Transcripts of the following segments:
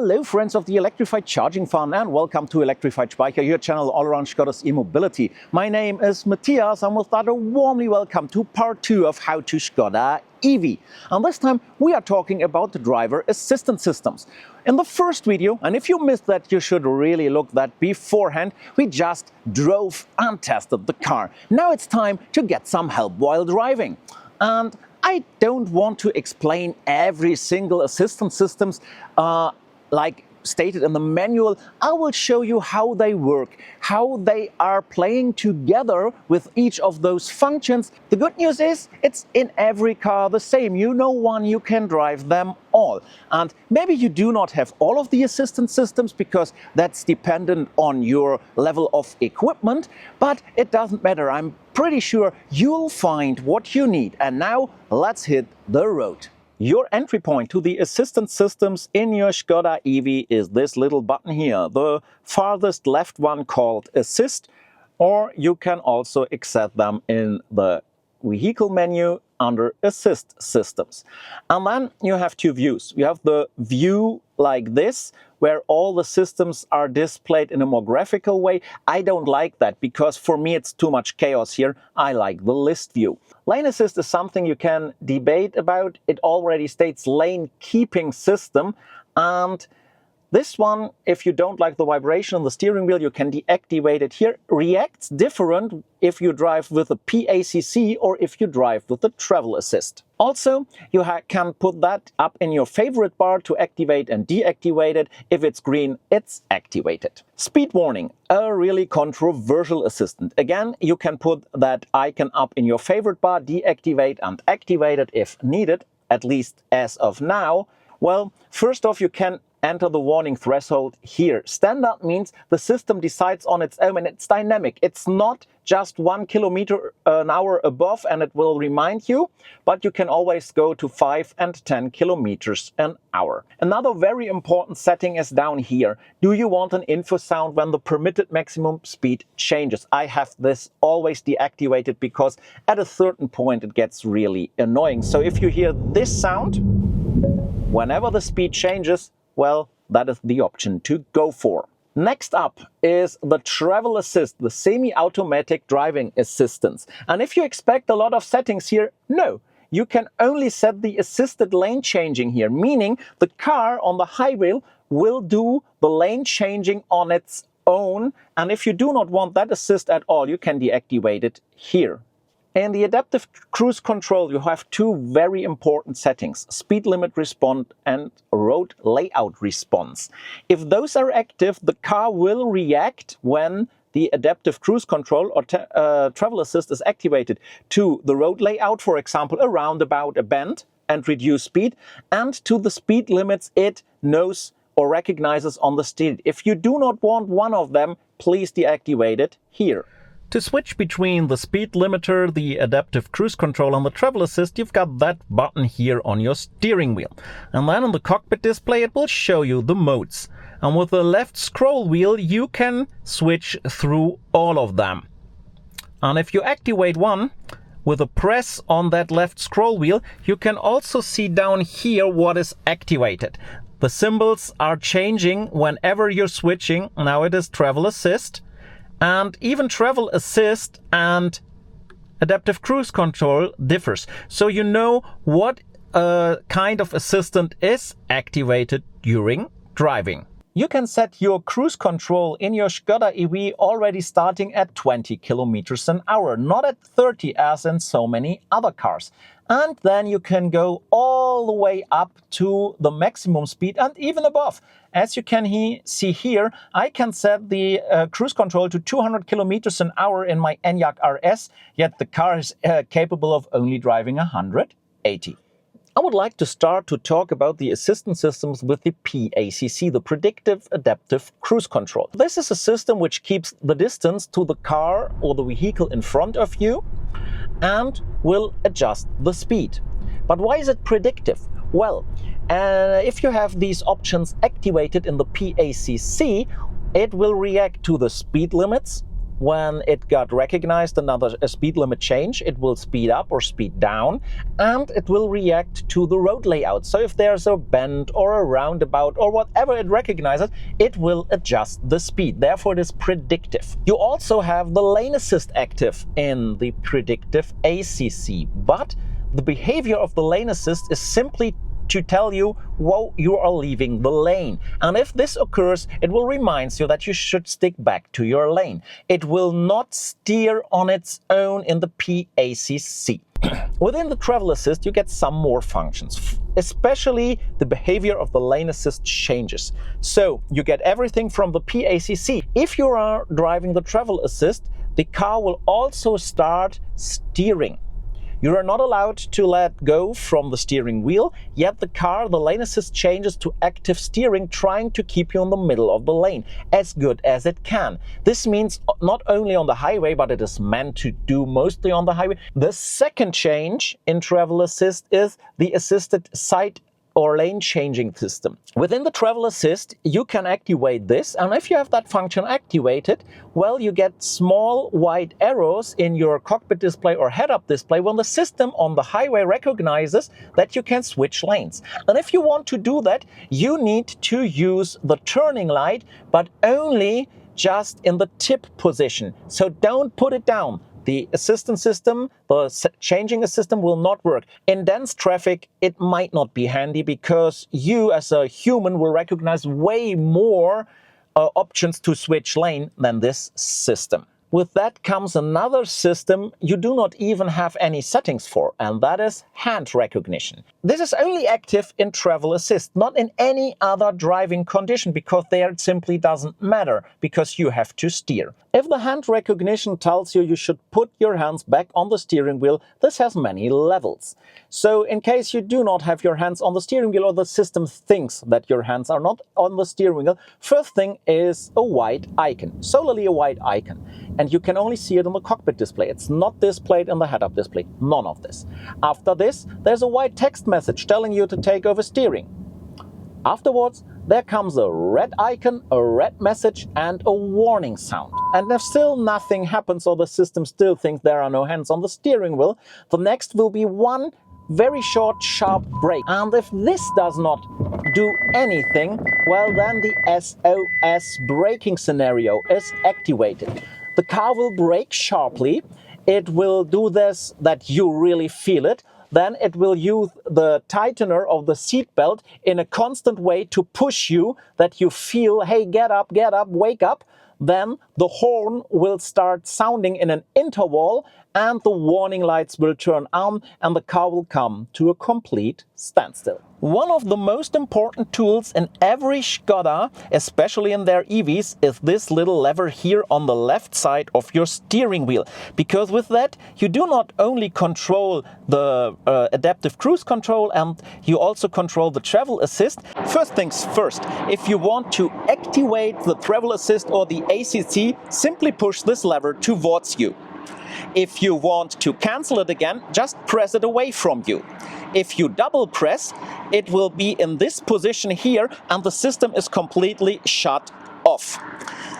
Hello friends of the electrified charging fun and welcome to Electrified Speicher, your channel all around Škoda's e-mobility. My name is Matthias and with that a warmly welcome to part 2 of How to Škoda EV. And this time we are talking about the driver assistance systems. In the first video, and if you missed that you should really look that beforehand, we just drove and tested the car. Now it's time to get some help while driving. And I don't want to explain every single assistance systems like stated in the manual. I will show you how they work, how they are playing together with each of those functions. The good news is it's in every car the same. You know one, you can drive them all. And maybe you do not have all of the assistance systems because that's dependent on your level of equipment, but it doesn't matter. I'm pretty sure you'll find what you need. And now let's hit the road. Your entry point to the assistance systems in your Škoda EV is this little button here, the farthest left one called Assist, or you can also access them in the vehicle menu under Assist Systems. And then you have two views. You have the view like this, where all the systems are displayed in a more graphical way. I don't like that because for me it's too much chaos here. I like the list view. Lane assist is something you can debate about. It already states lane keeping system, and this one, if you don't like the vibration on the steering wheel, you can deactivate it here. Reacts different if you drive with a pACC or if you drive with the travel assist. Also, you can put that up in your favorite bar to activate and deactivate it. If it's green, it's activated. Speed warning, a really controversial assistant. Again, you can put that icon up in your favorite bar, deactivate and activate it if needed, at least as of now. Well, first off, you can enter the warning threshold here. Standard means the system decides on its own and it's dynamic. It's not just 1 kilometer an hour above and it will remind you, but you can always go to 5 and 10 kilometers an hour. Another very important setting is down here. Do you want an info sound when the permitted maximum speed changes? I have this always deactivated because at a certain point it gets really annoying. So if you hear this sound, whenever the speed changes, well, that is the option to go for. Next up is the travel assist, the semi-automatic driving assistance. And if you expect a lot of settings here, no. You can only set the assisted lane changing here, meaning the car on the highway will do the lane changing on its own. And if you do not want that assist at all, you can deactivate it here. In the adaptive cruise control, you have two very important settings, speed limit response and road layout response. If those are active, the car will react when the adaptive cruise control or travel assist is activated to the road layout, for example, a roundabout, a bend, and reduce speed, and to the speed limits it knows or recognizes on the street. If you do not want one of them, please deactivate it here. To switch between the speed limiter, the adaptive cruise control and the travel assist, you've got that button here on your steering wheel. And then on the cockpit display it will show you the modes. And with the left scroll wheel you can switch through all of them. And if you activate one, with a press on that left scroll wheel, you can also see down here what is activated. The symbols are changing whenever you're switching. Now it is travel assist. And even travel assist and adaptive cruise control differs. So you know what kind of assistant is activated during driving. You can set your cruise control in your Škoda EV already starting at 20 kilometers an hour, not at 30 as in so many other cars. And then you can go all the way up to the maximum speed and even above. As you can see here, I can set the cruise control to 200 kilometers an hour in my ENYAQ RS, yet the car is capable of only driving 180. I would like to start to talk about the assistance systems with the pACC, the Predictive Adaptive Cruise Control. This is a system which keeps the distance to the car or the vehicle in front of you and will adjust the speed. But why is it predictive? Well, if you have these options activated in the pACC, it will react to the speed limits, when it got recognized another speed limit change, it will speed up or speed down, and it will react to the road layout. So if there's a bend or a roundabout or whatever it recognizes, it will adjust the speed. Therefore, it is predictive. You also have the lane assist active in the predictive ACC, but the behavior of the lane assist is simply to tell you, whoa, you are leaving the lane. And if this occurs, it will remind you that you should stick back to your lane. It will not steer on its own in the pACC. Within the travel assist, you get some more functions, especially the behavior of the lane assist changes. So you get everything from the pACC. If you are driving the travel assist, the car will also start steering. You are not allowed to let go from the steering wheel, yet the lane assist changes to active steering, trying to keep you in the middle of the lane as good as it can. This means not only on the highway, but it is meant to do mostly on the highway. The second change in travel assist is the assisted side or lane changing system. Within the travel assist, you can activate this, and if you have that function activated, well, you get small white arrows in your cockpit display or head-up display when the system on the highway recognizes that you can switch lanes. And if you want to do that, you need to use the turning light, but only just in the tip position. So don't put it down. The assistance system, the changing system will not work. In dense traffic, it might not be handy because you as a human will recognize way more options to switch lane than this system. With that comes another system you do not even have any settings for, and that is hand recognition. This is only active in travel assist, not in any other driving condition, because there it simply doesn't matter, because you have to steer. If the hand recognition tells you should put your hands back on the steering wheel, this has many levels. So in case you do not have your hands on the steering wheel, or the system thinks that your hands are not on the steering wheel, first thing is a white icon, solely a white icon. And you can only see it on the cockpit display. It's not displayed in the head-up display. None of this. After this, there's a white text message telling you to take over steering. Afterwards, there comes a red icon, a red message, and a warning sound. And if still nothing happens, or the system still thinks there are no hands on the steering wheel, the next will be one very short, sharp brake. And if this does not do anything, well, then the SOS braking scenario is activated. The car will brake sharply. It will do this that you really feel it. Then it will use the tightener of the seat belt in a constant way to push you, that you feel, hey, get up, wake up. Then the horn will start sounding in an interval, and the warning lights will turn on, and the car will come to a complete standstill. One of the most important tools in every Škoda, especially in their EVs, is this little lever here on the left side of your steering wheel. Because with that, you do not only control the adaptive cruise control, and you also control the travel assist. First things first, if you want to activate the travel assist or the ACC, simply push this lever towards you. If you want to cancel it again, just press it away from you. If you double press, it will be in this position here, and the system is completely shut off.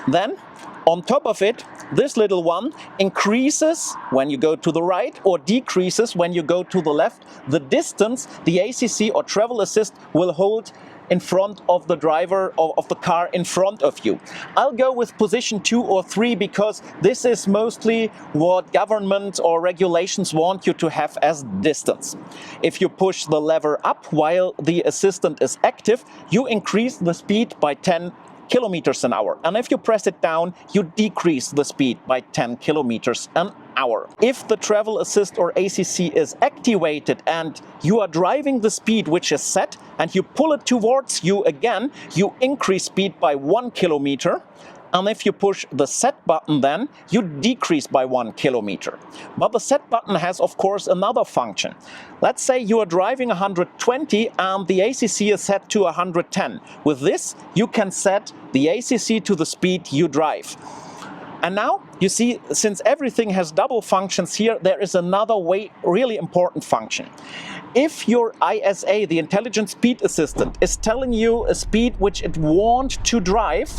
Then, on top of it, this little one increases when you go to the right, or decreases when you go to the left. The distance the ACC or travel assist will hold in front of the driver of the car in front of you. I'll go with position 2 or 3 because this is mostly what government or regulations want you to have as distance. If you push the lever up while the assistant is active, you increase the speed by 10 kilometers an hour. And if you press it down, you decrease the speed by 10 kilometers an hour. If the travel assist or ACC is activated and you are driving the speed which is set and you pull it towards you again, you increase speed by 1 kilometer. And if you push the set button, then you decrease by 1 kilometer. But the set button has, of course, another function. Let's say you are driving 120 and the ACC is set to 110. With this, you can set the ACC to the speed you drive. And now, you see, since everything has double functions here, there is another really important function. If your ISA, the Intelligent Speed Assistant, is telling you a speed which it wants to drive,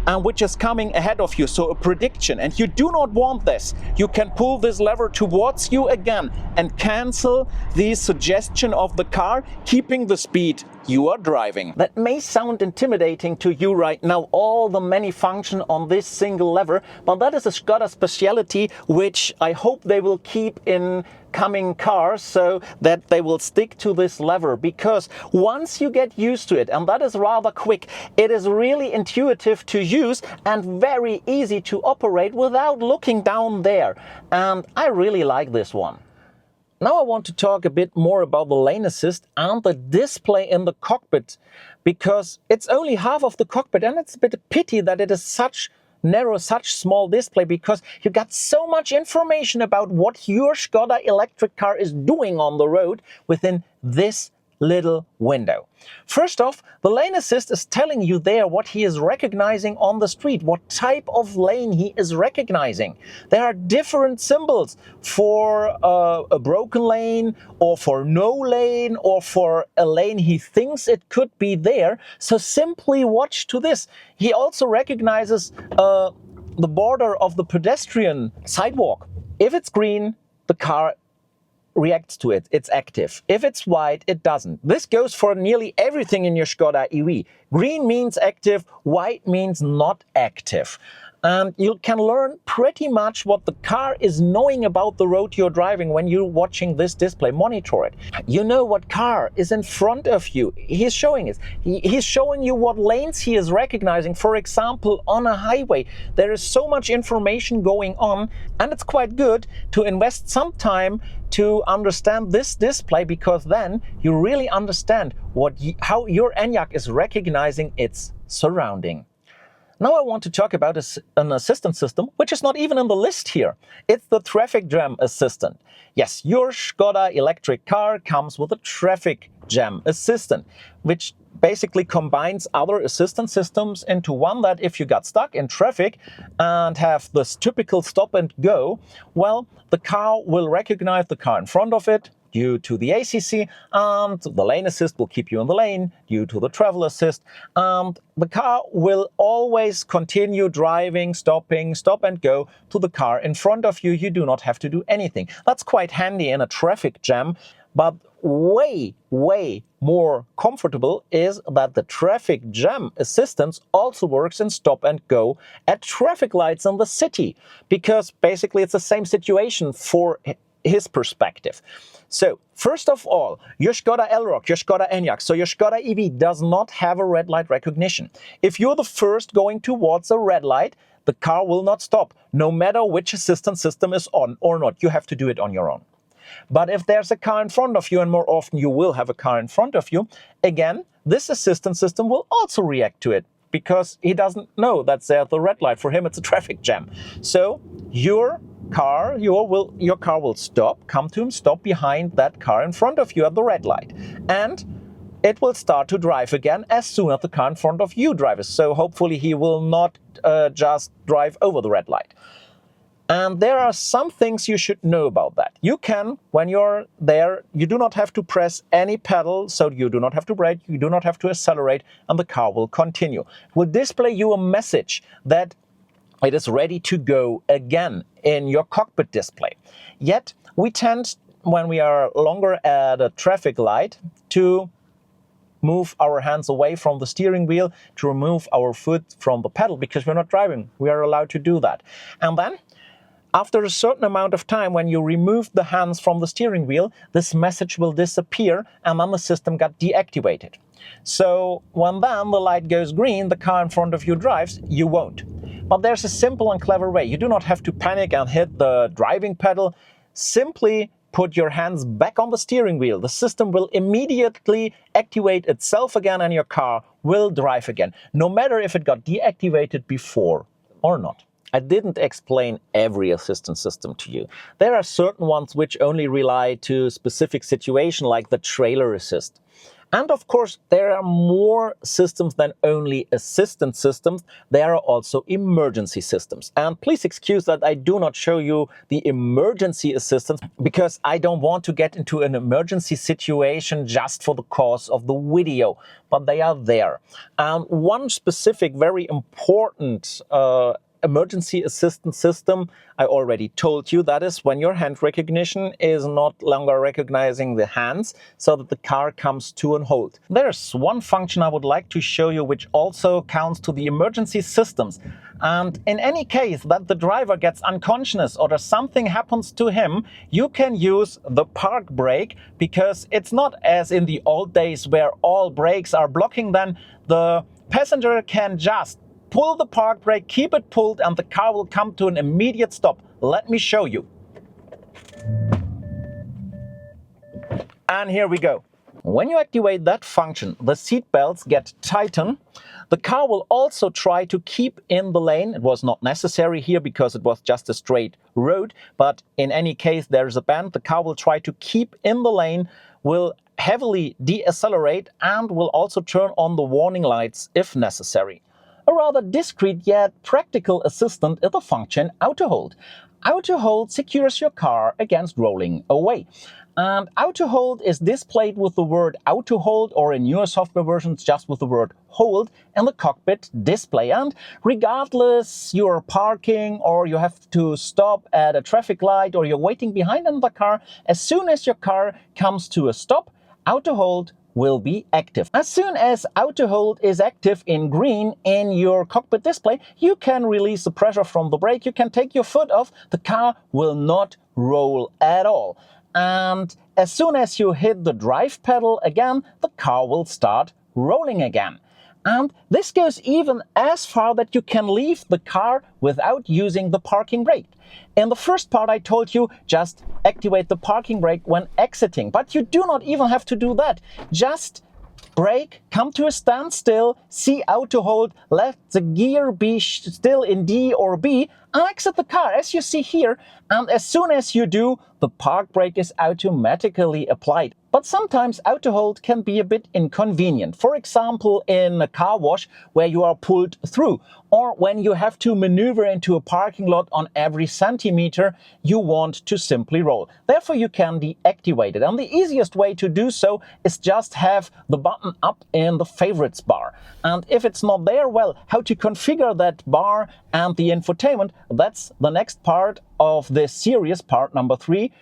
and which is coming ahead of you, so a prediction, and you do not want this, you can pull this lever towards you again and cancel the suggestion of the car, keeping the speed you are driving. That may sound intimidating to you right now, all the many functions on this single lever, but that is a Škoda speciality which I hope they will keep in coming cars, so that they will stick to this lever, because once you get used to it, and that is rather quick, it is really intuitive to use and very easy to operate without looking down there, and I really like this one. Now I want to talk a bit more about the lane assist and the display in the cockpit, because it's only half of the cockpit, and it's a bit of pity that it is such narrow, such small display, because you got so much information about what your Škoda electric car is doing on the road within this little window. First off, the lane assist is telling you there what he is recognizing on the street, what type of lane he is recognizing. There are different symbols for a broken lane, or for no lane, or for a lane he thinks it could be there. So simply watch to this. He also recognizes the border of the pedestrian sidewalk. If it's green, the car reacts to it, it's active. If it's white, it doesn't. This goes for nearly everything in your Škoda EV. Green means active, white means not active. And you can learn pretty much what the car is knowing about the road you're driving when you're watching this display. Monitor it. You know what car is in front of you. He's showing it. He's showing you what lanes he is recognizing. For example, on a highway, there is so much information going on, and it's quite good to invest some time to understand this display, because then you really understand how your ENYAQ is recognizing its surrounding. Now I want to talk about an assistant system, which is not even on the list here. It's the traffic jam assistant. Yes, your Škoda electric car comes with a traffic jam assistant, which basically combines other assistant systems into one, that if you got stuck in traffic and have this typical stop and go, well, the car will recognize the car in front of it due to the pACC, and the lane assist will keep you in the lane due to the travel assist, and the car will always continue driving, stopping, stop and go to the car in front of you. You do not have to do anything. That's quite handy in a traffic jam, but way more comfortable is that the traffic jam assistance also works in stop and go at traffic lights in the city, because basically it's the same situation for his perspective. So first of all, your Škoda ENYAQ, your Škoda ENYAQ, so your Škoda EV does not have a red light recognition. If you're the first going towards a red light, the car will not stop, no matter which assistance system is on or not. You have to do it on your own. But if there's a car in front of you, and more often you will have a car in front of you, again, this assistance system will also react to it, because he doesn't know that's there the red light. For him, it's a traffic jam. So your car will stop, come to him, stop behind that car in front of you at the red light, and it will start to drive again as soon as the car in front of you drives. So hopefully he will not just drive over the red light. And there are some things you should know about that. You can, when you're there, you do not have to press any pedal, so you do not have to brake, you do not have to accelerate, and the car will continue. It will display you a message that it is ready to go again in your cockpit display. Yet, we tend, when we are longer at a traffic light, to move our hands away from the steering wheel, to remove our foot from the pedal, because we're not driving. We are allowed to do that. And then, after a certain amount of time, when you remove the hands from the steering wheel, this message will disappear, and then the system got deactivated. So when then the light goes green, the car in front of you drives, you won't. But there's a simple and clever way. You do not have to panic and hit the driving pedal. Simply put your hands back on the steering wheel. The system will immediately activate itself again, and your car will drive again, no matter if it got deactivated before or not. I didn't explain every assistance system to you. There are certain ones which only rely to specific situation, like the trailer assist. And of course, there are more systems than only assistance systems. There are also emergency systems. And please excuse that I do not show you the emergency assistance because I don't want to get into an emergency situation just for the cause of the video, but they are there. One specific, very important emergency assistance system, I already told you, that is when your hand recognition is not longer recognizing the hands so that the car comes to a halt. There's one function I would like to show you which also counts to the emergency systems. And in any case that the driver gets unconscious or something happens to him, you can use the park brake, because it's not as in the old days where all brakes are blocking. Then the passenger can just pull the park brake, keep it pulled, and the car will come to an immediate stop. Let me show you. And here we go. When you activate that function, the seat belts get tightened. The car will also try to keep in the lane. It was not necessary here because it was just a straight road, but in any case there is a bend. The car will try to keep in the lane, will heavily decelerate, and will also turn on the warning lights if necessary. A rather discreet yet practical assistant is the function auto hold. Auto hold secures your car against rolling away. And auto hold is displayed with the word auto hold, or in newer software versions just with the word hold, in the cockpit display. And regardless you're parking or you have to stop at a traffic light or you're waiting behind another car, as soon as your car comes to a stop, auto hold will be active. As soon as auto hold is active in green in your cockpit display, you can release the pressure from the brake, you can take your foot off, the car will not roll at all. And as soon as you hit the drive pedal again, the car will start rolling again. And this goes even as far that you can leave the car without using the parking brake. In the first part I told you just activate the parking brake when exiting, but you do not even have to do that. Just brake, come to a standstill, see auto hold, let the gear be still in D or B, and exit the car as you see here. And as soon as you do, the park brake is automatically applied. But sometimes auto hold can be a bit inconvenient. For example, in a car wash where you are pulled through, or when you have to maneuver into a parking lot on every centimeter you want to simply roll. Therefore you can deactivate it. And the easiest way to do so is just have the button up in the favorites bar. And if it's not there, well, how to configure that bar and the infotainment, that's the next part of this series, part number 3.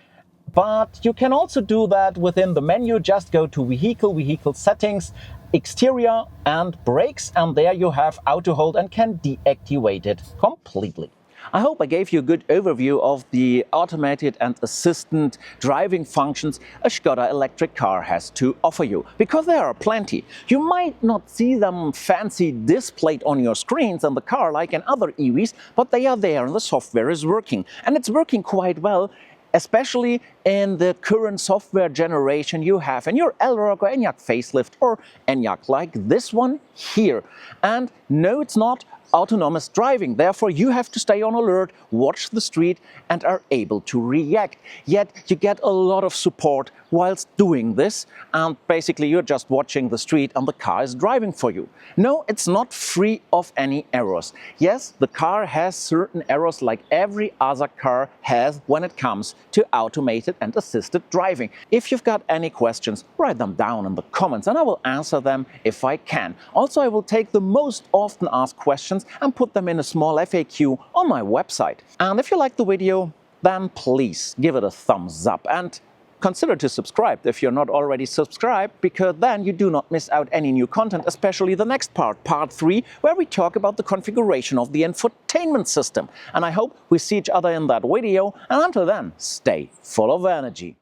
But you can also do that within the menu. Just go to vehicle settings, exterior and brakes, and there you have auto hold and can deactivate it completely. I hope I gave you a good overview of the automated and assistant driving functions a Škoda electric car has to offer you, because there are plenty. You might not see them fancy displayed on your screens in the car like in other EVs, but they are there and the software is working. And it's working quite well, especially in the current software generation you have in your ELROQ or ENYAQ facelift or ENYAQ like this one here. And no, it's not autonomous driving. Therefore, you have to stay on alert, watch the street, and are able to react. Yet you get a lot of support whilst doing this, and basically you're just watching the street and the car is driving for you. No, it's not free of any errors. Yes, the car has certain errors like every other car has when it comes to automated and assisted driving. If you've got any questions, write them down in the comments and I will answer them if I can. Also, I will take the most often asked questions and put them in a small FAQ on my website. And if you like the video, then please give it a thumbs up and consider to subscribe if you're not already subscribed, because then you do not miss out any new content, especially the next part, part 3, where we talk about the configuration of the infotainment system. And I hope we see each other in that video, and until then, stay full of energy.